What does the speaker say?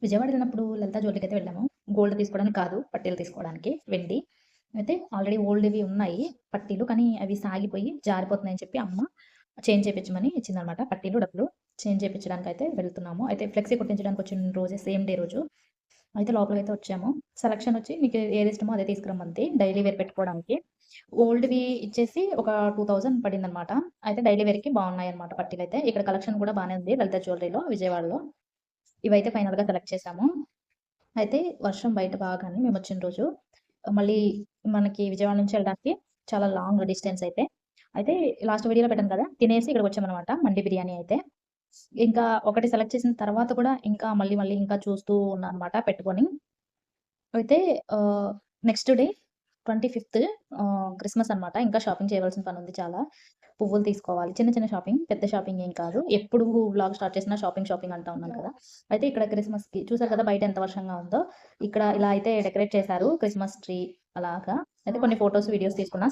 విజయవాడ వెళ్ళినప్పుడు లలితా జ్యువెలరీకైతే వెళ్ళాము. గోల్డ్ తీసుకోవడానికి కాదు, పట్టీలు తీసుకోవడానికి వెండి. అయితే ఆల్రెడీ ఓల్డ్‌వి ఉన్నాయి పట్టీలు. కానీ అవి సాగిపోయి జారిపోతున్నాయని చెప్పి అమ్మ చేంజ్ చేపించమని ఇచ్చిందనమాట. పట్టీలు, డబ్బులు చేంజ్ చేపించడానికైతే వెళ్తున్నాము. అయితే ఫ్లెక్సీ కుట్టించడానికి వచ్చిన రోజే సేమ్ డే రోజు. అయితే లోపలికైతే వచ్చాము. సెలక్షన్ వచ్చి మీకు ఏది ఇష్టమో అదే తీసుకురమ్మంది. డైలీ వేర్ పెట్టుకోవడానికి. ఓల్డ్‌వి ఇచ్చేసి ఒక 2000 పడిందనమాట. అయితే డైలీ వేర్‌కి బాగున్నాయన్నమాట పట్టీలైతే. ఇక్కడ కలెక్షన్ కూడా బానే ఉంది లలిత జ్యువెలరీలో విజయవాడలో. ఇవైతే ఫైనల్‌గా సెలెక్ట్ చేశాము. అయితే వర్షం బయట బాగానే మేమొచ్చిన రోజు మళ్ళీ మనకి విజయవాడ నుంచి వెళ్ళడానికి చాలా లాంగ్ డిస్టెన్స్ అయితే. అయితే లాస్ట్ వీడియోలో పెట్టాను కదా! తినేసి ఇక్కడికొచ్చామనమాట. మండి బిర్యానీ అయితే. ఇంకా ఒకటి సెలెక్ట్ చేసిన తర్వాత కూడా ఇంకా మళ్ళీ ఇంకా చూస్తూ ఉన్నా అనమాట పెట్టుకొని. అయితే నెక్స్ట్ డే 25థ్ క్రిస్మస్ అనమాట. ఇంకా షాపింగ్ చేయవలసిన పనుంది చాలా. పువ్వులు తీసుకోవాలి. చిన్న చిన్న షాపింగ్. పెద్ద షాపింగ్ ఏం కాదు. ఎప్పుడు వ్లాగ్ స్టార్ట్ చేసినా షాపింగ్ అంటా ఉన్నాను కదా! అయితే ఇక్కడ క్రిస్మస్‌కి చూసారు కదా! బయట ఎంత వర్షంగా ఉందో. ఇక్కడ ఇలా అయితే డెకరేట్ చేశారు. క్రిస్మస్ ట్రీ అలాగా. అయితే కొన్ని ఫోటోస్, వీడియోస్ తీసుకున్నా.